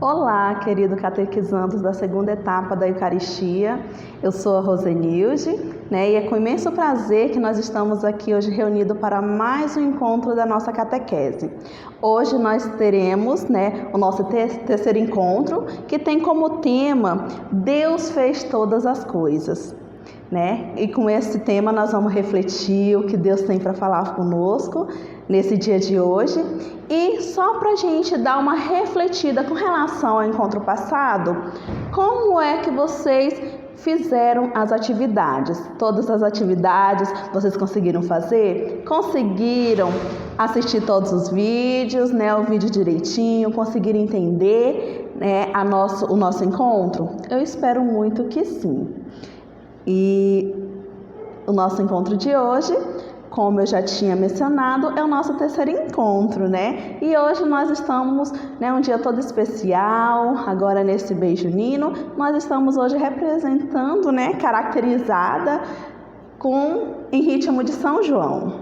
Olá, querido catequizandos da segunda etapa da Eucaristia. Eu sou a Rosenilde, e é com imenso prazer que nós estamos aqui hoje reunidos para mais um encontro da nossa catequese. Hoje nós teremos, o nosso terceiro encontro, que tem como tema Deus fez todas as coisas. E com esse tema nós vamos refletir o que Deus tem para falar conosco nesse dia de hoje. E só para a gente dar uma refletida com relação ao encontro passado, como é que vocês fizeram as atividades? Todas as atividades vocês conseguiram fazer? Conseguiram assistir todos os vídeos, o vídeo direitinho? Conseguiram entender o nosso encontro? Eu espero muito que sim. E o nosso encontro de hoje, como eu já tinha mencionado, é o nosso terceiro encontro, E hoje nós estamos, um dia todo especial, agora nesse mês junino, nós estamos hoje representando, caracterizada em ritmo de São João.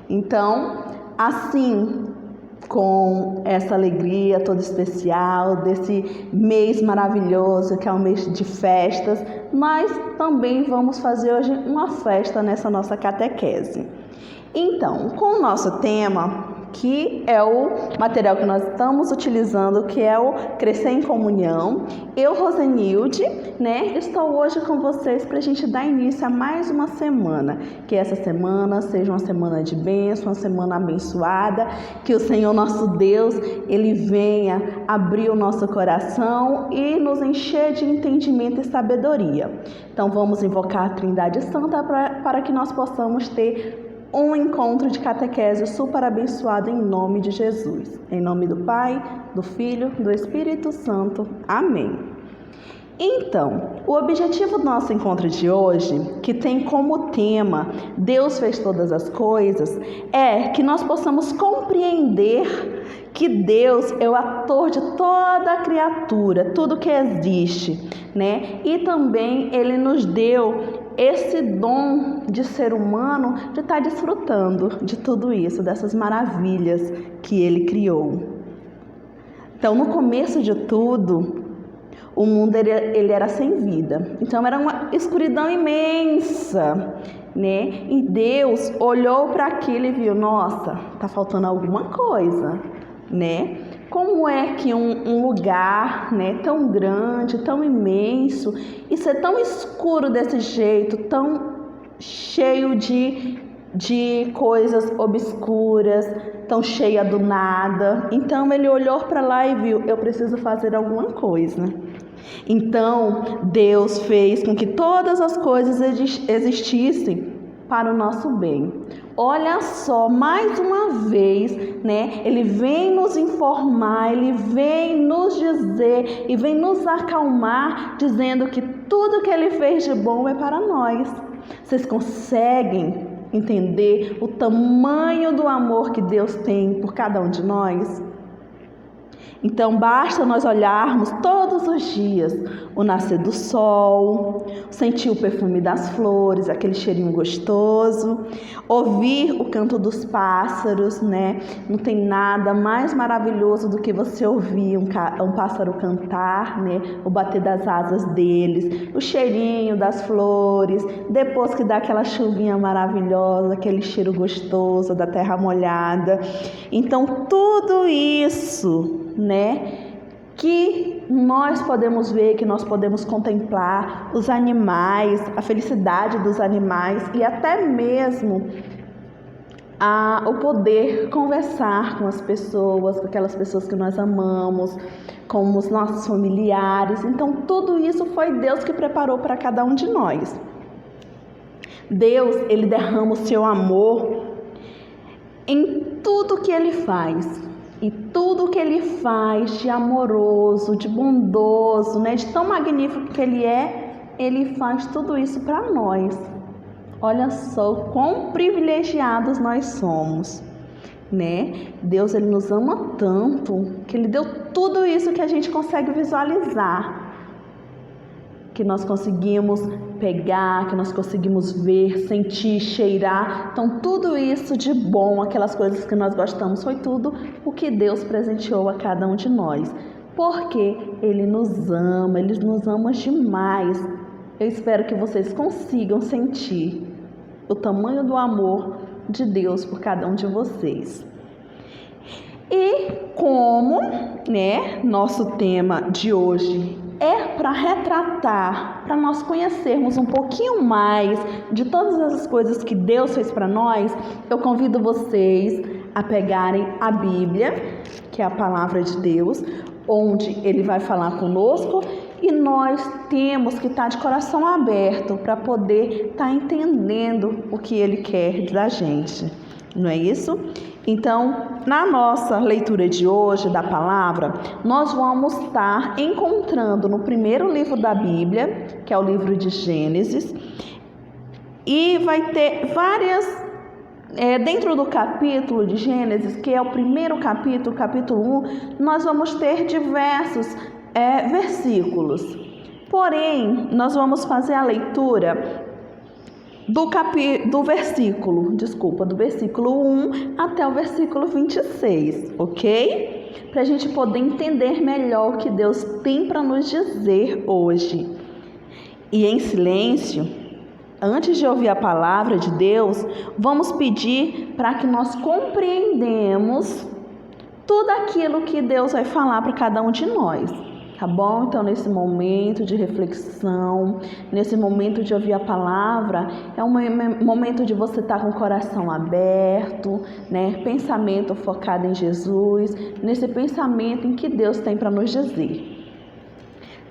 Então, assim, com essa alegria toda especial, desse mês maravilhoso que é o mês de festas, nós também vamos fazer hoje uma festa nessa nossa catequese. Então, com o nosso tema, que é o material que nós estamos utilizando, que é o Crescer em Comunhão, eu, Rosenilde, estou hoje com vocês para a gente dar início a mais uma semana, que essa semana seja uma semana de bênção, uma semana abençoada, que o Senhor nosso Deus, Ele venha abrir o nosso coração e nos encher de entendimento e sabedoria. Então vamos invocar a Trindade Santa para que nós possamos ter um encontro de catequese super abençoado em nome de Jesus. Em nome do Pai, do Filho, do Espírito Santo. Amém. Então, o objetivo do nosso encontro de hoje, que tem como tema Deus fez todas as coisas, é que nós possamos compreender que Deus é o autor de toda a criatura, tudo que existe, E também Ele nos deu esse dom de ser humano de estar desfrutando de tudo isso, dessas maravilhas que Ele criou. Então, no começo de tudo, o mundo ele era sem vida. Então, era uma escuridão imensa, E Deus olhou para aquilo e viu, nossa, tá faltando alguma coisa, Como é que um lugar, tão grande, tão imenso, e ser tão escuro desse jeito, tão cheio de coisas obscuras, tão cheia do nada? Então ele olhou para lá e viu, eu preciso fazer alguma coisa. Então Deus fez com que todas as coisas existissem para o nosso bem. Olha só, mais uma vez, Ele vem nos informar, Ele vem nos dizer e vem nos acalmar, dizendo que tudo que Ele fez de bom é para nós. Vocês conseguem entender o tamanho do amor que Deus tem por cada um de nós? Então basta nós olharmos todos os dias o nascer do sol, sentir o perfume das flores, aquele cheirinho gostoso, ouvir o canto dos pássaros, Não tem nada mais maravilhoso do que você ouvir um pássaro cantar, O bater das asas deles, o cheirinho das flores, depois que dá aquela chuvinha maravilhosa, aquele cheiro gostoso da terra molhada. Então tudo isso, que nós podemos ver, que nós podemos contemplar, os animais, a felicidade dos animais e até mesmo o poder conversar com as pessoas, com aquelas pessoas que nós amamos, com os nossos familiares. Então tudo isso foi Deus que preparou para cada um de nós. Deus, Ele derrama o seu amor em tudo que Ele faz. E tudo que Ele faz de amoroso, de bondoso, de tão magnífico que Ele faz tudo isso para nós. Olha só o quão privilegiados nós somos, Deus, Ele nos ama tanto que Ele deu tudo isso que a gente consegue visualizar, que nós conseguimos pegar, que nós conseguimos ver, sentir, cheirar. Então tudo isso de bom, aquelas coisas que nós gostamos, foi tudo o que Deus presenteou a cada um de nós. Porque Ele nos ama demais. Eu espero que vocês consigam sentir o tamanho do amor de Deus por cada um de vocês. E como, nosso tema de hoje é para retratar, para nós conhecermos um pouquinho mais de todas essas coisas que Deus fez para nós, eu convido vocês a pegarem a Bíblia, que é a palavra de Deus, onde Ele vai falar conosco, e nós temos que estar de coração aberto para poder estar entendendo o que Ele quer da gente, não é isso? Então, na nossa leitura de hoje da palavra, nós vamos estar encontrando no primeiro livro da Bíblia, que é o livro de Gênesis, e vai ter várias, dentro do capítulo de Gênesis, que é o primeiro capítulo, capítulo 1, nós vamos ter diversos versículos. Porém, nós vamos fazer a leitura do versículo 1 até o versículo 26, ok? Para a gente poder entender melhor o que Deus tem para nos dizer hoje. E em silêncio, antes de ouvir a palavra de Deus, vamos pedir para que nós compreendamos tudo aquilo que Deus vai falar para cada um de nós. Tá bom? Então, nesse momento de reflexão, nesse momento de ouvir a palavra, é um momento de você estar com o coração aberto, pensamento focado em Jesus, nesse pensamento em que Deus tem para nos dizer.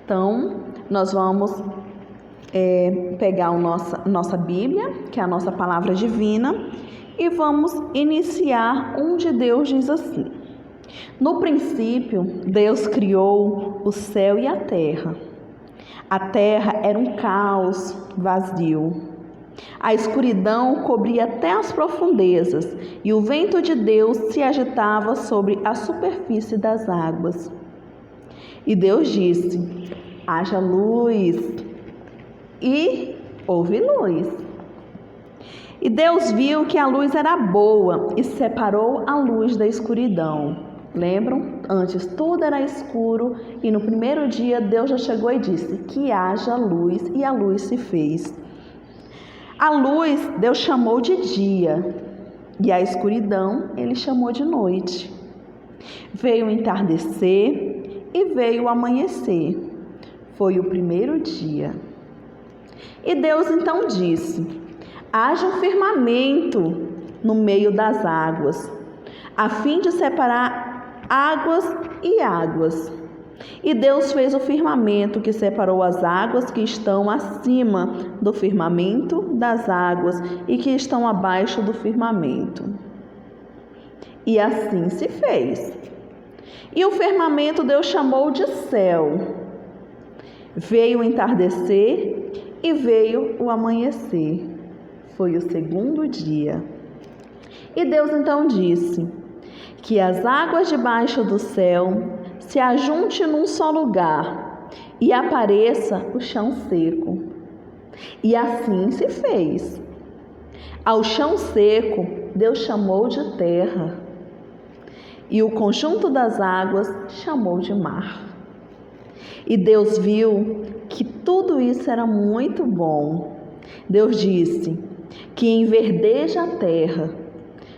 Então, nós vamos pegar a nossa Bíblia, que é a nossa palavra divina, e vamos iniciar onde Deus diz assim: no princípio, Deus criou o céu e a terra. A terra era um caos vazio. A escuridão cobria até as profundezas, e o vento de Deus se agitava sobre a superfície das águas. E Deus disse: haja luz, e houve luz. E Deus viu que a luz era boa e separou a luz da escuridão. Lembram? Antes tudo era escuro e no primeiro dia Deus já chegou e disse que haja luz, e a luz se fez. A luz Deus chamou de dia e a escuridão Ele chamou de noite. Veio o entardecer e veio o amanhecer. Foi o primeiro dia. E Deus então disse: haja um firmamento no meio das águas, a fim de separar águas e águas. E Deus fez o firmamento que separou as águas que estão acima do firmamento das águas e que estão abaixo do firmamento. E assim se fez. E o firmamento Deus chamou de céu. Veio o entardecer e veio o amanhecer. Foi o segundo dia. E Deus então disse: que as águas debaixo do céu se ajunte num só lugar e apareça o chão seco. E assim se fez. Ao chão seco, Deus chamou de terra, e o conjunto das águas chamou de mar. E Deus viu que tudo isso era muito bom. Deus disse que enverdeja a terra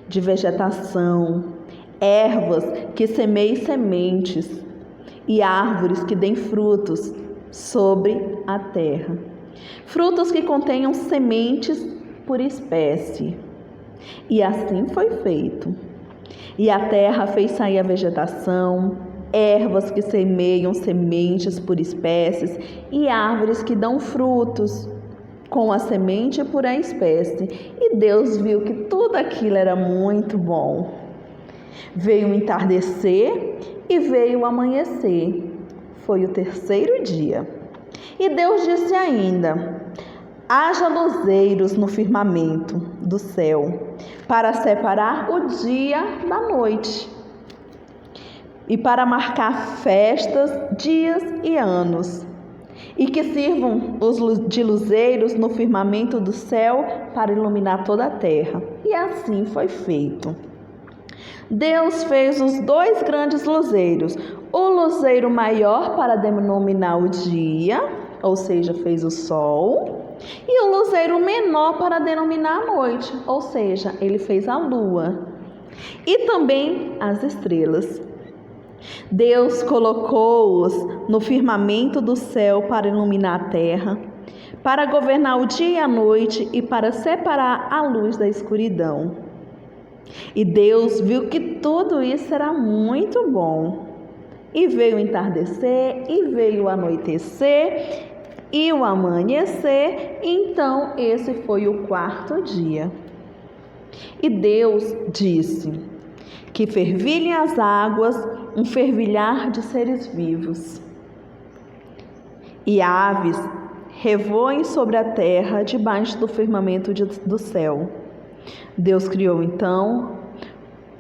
de vegetação, ervas que semeiem sementes e árvores que deem frutos sobre a terra. Frutos que contenham sementes por espécie. E assim foi feito. E a terra fez sair a vegetação, ervas que semeiam sementes por espécies e árvores que dão frutos com a semente por a espécie. E Deus viu que tudo aquilo era muito bom. Veio o entardecer e veio o amanhecer. Foi o terceiro dia. E Deus disse ainda: haja luzeiros no firmamento do céu, para separar o dia da noite, e para marcar festas, dias e anos, e que sirvam de luzeiros no firmamento do céu para iluminar toda a terra. E assim foi feito. Deus fez os 2 grandes luzeiros, o luzeiro maior para denominar o dia, ou seja, fez o sol, e o luzeiro menor para denominar a noite, ou seja, ele fez a lua, e também as estrelas. Deus colocou-os no firmamento do céu para iluminar a terra, para governar o dia e a noite e para separar a luz da escuridão. E Deus viu que tudo isso era muito bom. E veio o entardecer, e veio o anoitecer, e o amanhecer. Então esse foi o 4º dia. E Deus disse que fervilhem as águas, um fervilhar de seres vivos, e aves revoem sobre a terra debaixo do firmamento do céu. Deus criou então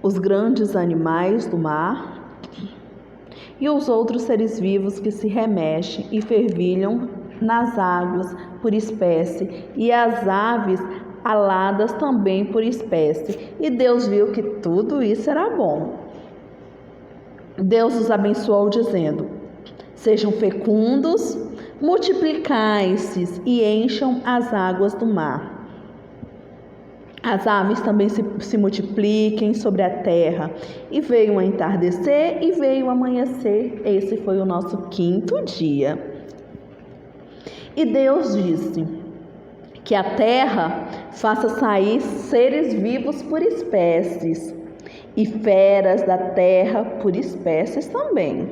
os grandes animais do mar e os outros seres vivos que se remexem e fervilham nas águas por espécie, e as aves aladas também por espécie. E Deus viu que tudo isso era bom. Deus os abençoou dizendo: sejam fecundos, multiplicai-se e encham as águas do mar. As aves também se multipliquem sobre a terra. E veio o entardecer e veio o amanhecer. Esse foi o nosso 5º dia. E Deus disse que a terra faça sair seres vivos por espécies, e feras da terra por espécies também.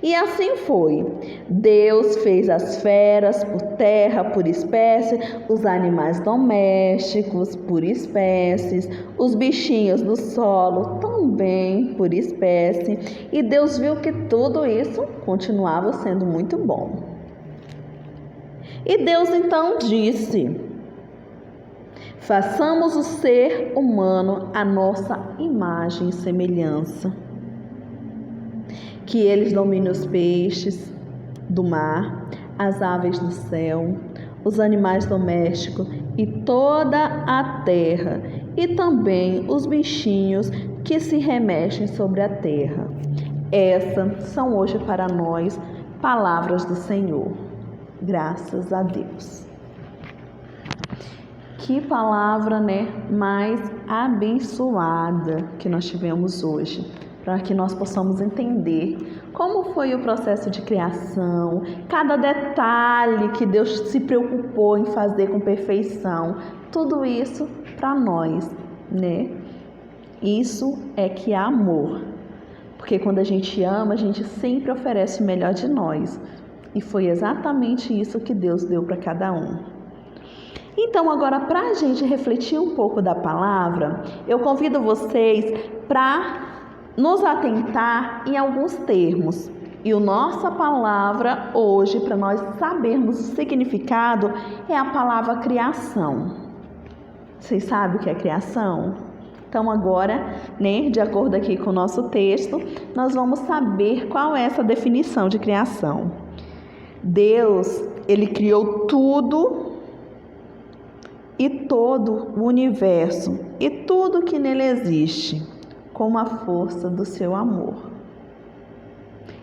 E assim foi. Deus fez as feras por terra por espécie, os animais domésticos por espécies, os bichinhos do solo também por espécie. E Deus viu que tudo isso continuava sendo muito bom. E Deus então disse: façamos o ser humano à nossa imagem e semelhança, que eles dominem os peixes do mar, as aves do céu, os animais domésticos e toda a terra, e também os bichinhos que se remexem sobre a terra. Essas são hoje para nós palavras do Senhor. Graças a Deus. Que palavra, mais abençoada que nós tivemos hoje, para que nós possamos entender como foi o processo de criação, cada detalhe que Deus se preocupou em fazer com perfeição, tudo isso para nós, Isso é que é amor, porque quando a gente ama, a gente sempre oferece o melhor de nós, e foi exatamente isso que Deus deu para cada um. Então, agora, para a gente refletir um pouco da palavra, eu convido vocês para nos atentar em alguns termos. E a nossa palavra hoje, para nós sabermos o significado, é a palavra criação. Vocês sabem o que é criação? Então, agora, de acordo aqui com o nosso texto, nós vamos saber qual é essa definição de criação. Deus, Ele criou tudo e todo o universo e tudo que nele existe com a força do seu amor.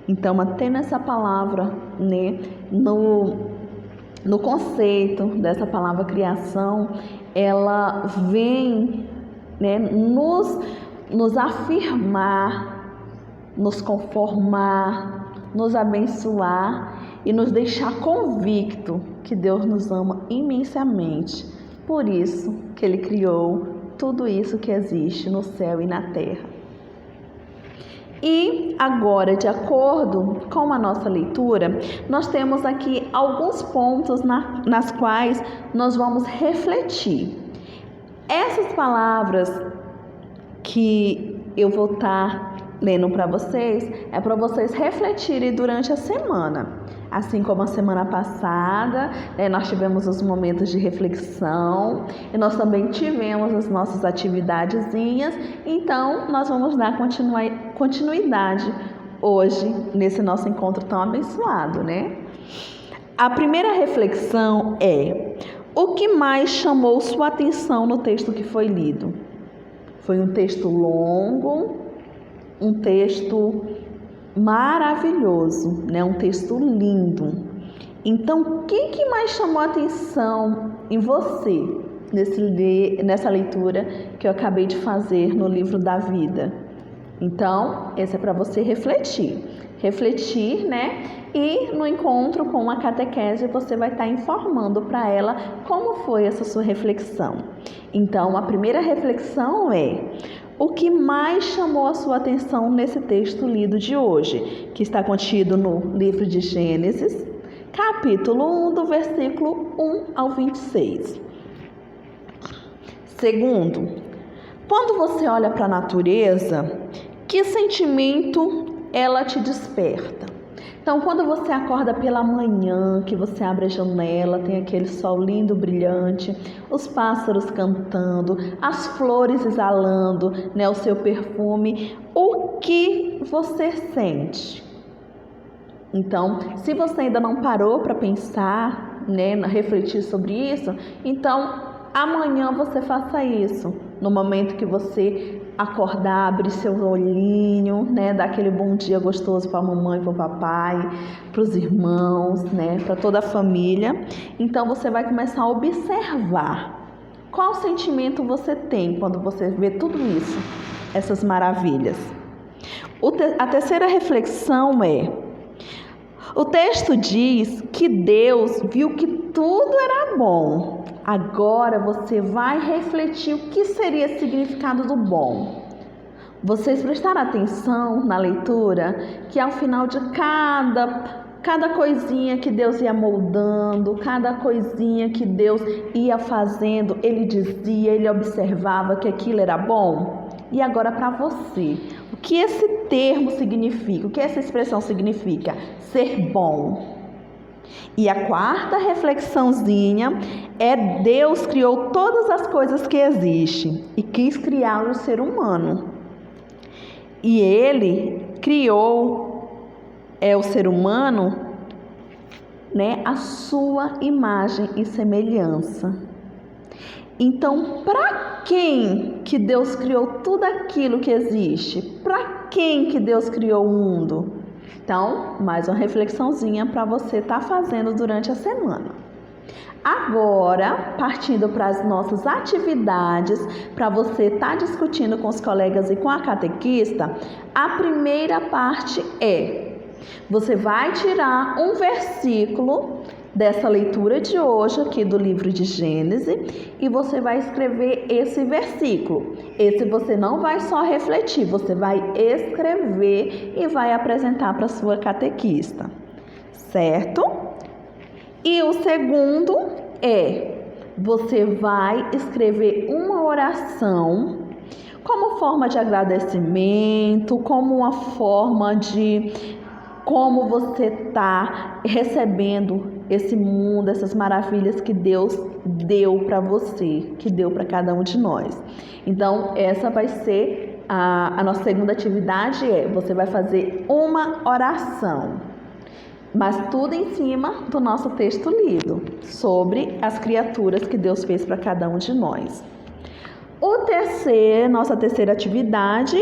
Então, até nessa palavra, no conceito dessa palavra criação, ela vem nos afirmar, nos conformar, nos abençoar e nos deixar convicto que Deus nos ama imensamente. Por isso que Ele criou tudo isso que existe no céu e na terra. E agora, de acordo com a nossa leitura, nós temos aqui alguns pontos nas quais nós vamos refletir. Essas palavras que eu vou estar lendo para vocês, é para vocês refletirem durante a semana. Assim como a semana passada, nós tivemos os momentos de reflexão e nós também tivemos as nossas atividadezinhas. Então, nós vamos dar continuidade hoje nesse nosso encontro tão abençoado, A primeira reflexão é: o que mais chamou sua atenção no texto que foi lido? Foi um texto longo, um texto maravilhoso, né? Um texto lindo. Então, o que mais chamou a atenção em você nessa leitura que eu acabei de fazer no livro da vida? Então, esse é para você refletir, né? E no encontro com a catequese você vai estar informando para ela como foi essa sua reflexão. Então, a primeira reflexão é: o que mais chamou a sua atenção nesse texto lido de hoje, que está contido no livro de Gênesis, capítulo 1, do versículo 1 ao 26. Segundo, quando você olha para a natureza, que sentimento ela te desperta? Então, quando você acorda pela manhã, que você abre a janela, tem aquele sol lindo, brilhante, os pássaros cantando, as flores exalando, né, o seu perfume, o que você sente? Então, se você ainda não parou para pensar, né, refletir sobre isso, então amanhã você faça isso. No momento que você acordar, abrir seu olhinho, né, dar aquele bom dia gostoso para a mamãe, para o papai, para os irmãos, né, para toda a família. Então você vai começar a observar qual sentimento você tem quando você vê tudo isso, essas maravilhas. A terceira reflexão é: o texto diz que Deus viu que tudo era bom. Agora você vai refletir o que seria o significado do bom. Vocês prestaram atenção na leitura que ao final de cada coisinha que Deus ia moldando, cada coisinha que Deus ia fazendo, ele dizia, ele observava que aquilo era bom? E agora para você, o que esse termo significa? O que essa expressão significa? Ser bom. E a quarta reflexãozinha é: Deus criou todas as coisas que existem e quis criar o ser humano. E Ele criou o ser humano, né, a sua imagem e semelhança. Então, para quem que Deus criou tudo aquilo que existe? Para quem que Deus criou o mundo? Então, mais uma reflexãozinha para você estar fazendo durante a semana. Agora, partindo para as nossas atividades, para você estar discutindo com os colegas e com a catequista, a primeira parte é: você vai tirar um versículo dessa leitura de hoje aqui do livro de Gênesis e você vai escrever esse versículo. Esse você não vai só refletir, você vai escrever e vai apresentar para a sua catequista, certo? E o segundo é: você vai escrever uma oração como forma de agradecimento, como uma forma de como você está recebendo esse mundo, essas maravilhas que Deus deu para você, que deu para cada um de nós. Então, essa vai ser a nossa segunda atividade, você vai fazer uma oração, mas tudo em cima do nosso texto lido, sobre as criaturas que Deus fez para cada um de nós. Nossa terceira atividade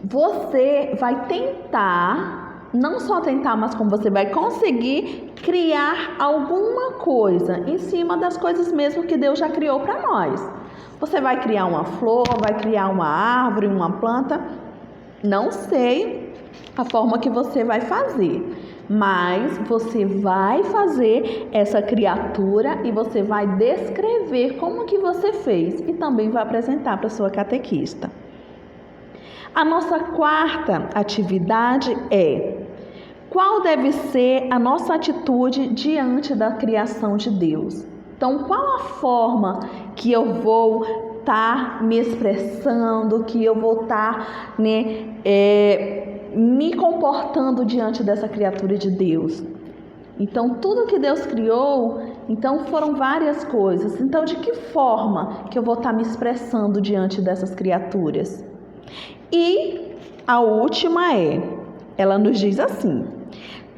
você vai tentar, não só tentar, mas como você vai conseguir criar alguma coisa em cima das coisas mesmo que Deus já criou para nós. Você vai criar uma flor, vai criar uma árvore, uma planta, não sei a forma que você vai fazer, mas você vai fazer essa criatura e você vai descrever como que você fez e também vai apresentar para sua catequista. A nossa quarta atividade é: qual deve ser a nossa atitude diante da criação de Deus? Então, qual a forma que eu vou estar me expressando, que eu vou estar me comportando diante dessa criatura de Deus? Então, tudo que Deus criou, então foram várias coisas. Então, de que forma que eu vou estar me expressando diante dessas criaturas? E a última ela nos diz assim: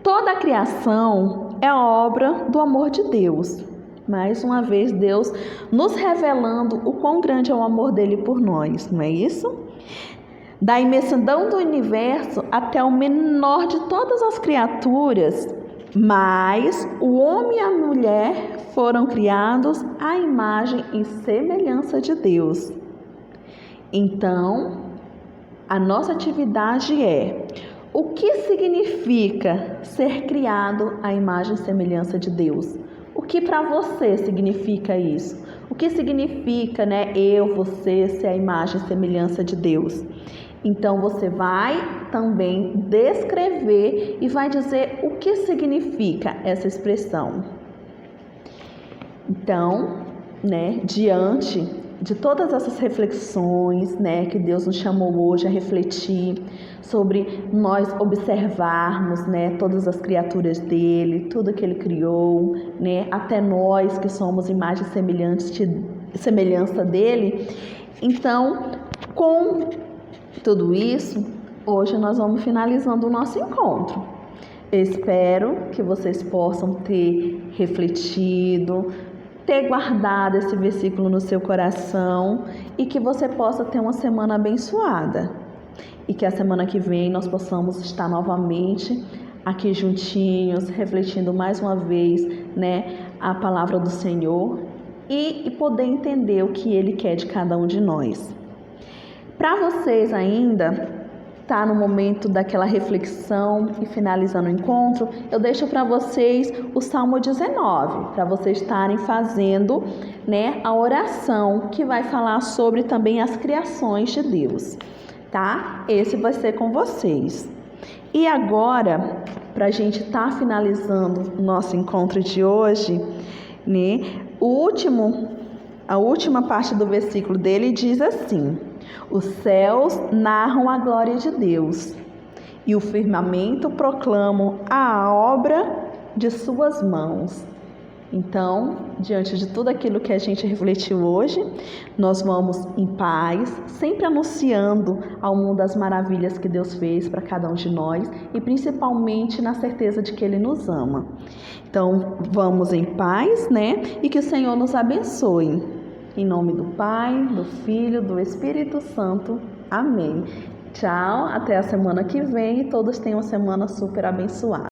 toda a criação é obra do amor de Deus. Mais uma vez, Deus nos revelando o quão grande é o amor dele por nós, não é isso? Da imensidão do universo até o menor de todas as criaturas, mas o homem e a mulher foram criados à imagem e semelhança de Deus. Então, a nossa atividade é: o que significa ser criado à imagem e semelhança de Deus? O que para você significa isso? O que significa, eu, você ser a imagem e semelhança de Deus? Então você vai também descrever e vai dizer o que significa essa expressão. Então, diante de todas essas reflexões, que Deus nos chamou hoje a refletir sobre nós observarmos, todas as criaturas dele, tudo que ele criou, até nós que somos imagem e semelhança dele. Então, com tudo isso, hoje nós vamos finalizando o nosso encontro. Eu espero que vocês possam ter refletido, ter guardado esse versículo no seu coração e que você possa ter uma semana abençoada. E que a semana que vem nós possamos estar novamente aqui juntinhos, refletindo mais uma vez, a palavra do Senhor e poder entender o que Ele quer de cada um de nós. Para vocês ainda tá no momento daquela reflexão e finalizando o encontro, eu deixo para vocês o Salmo 19, para vocês estarem fazendo, a oração que vai falar sobre também as criações de Deus, tá? Esse vai ser com vocês. E agora, para a gente estar finalizando o nosso encontro de hoje, a última parte do versículo dele diz assim: os céus narram a glória de Deus e o firmamento proclama a obra de suas mãos. Então, diante de tudo aquilo que a gente refletiu hoje, nós vamos em paz, sempre anunciando ao mundo as maravilhas que Deus fez para cada um de nós e principalmente na certeza de que Ele nos ama. Então, vamos em paz, e que o Senhor nos abençoe. Em nome do Pai, do Filho, do Espírito Santo. Amém. Tchau, até a semana que vem e todos tenham uma semana super abençoada.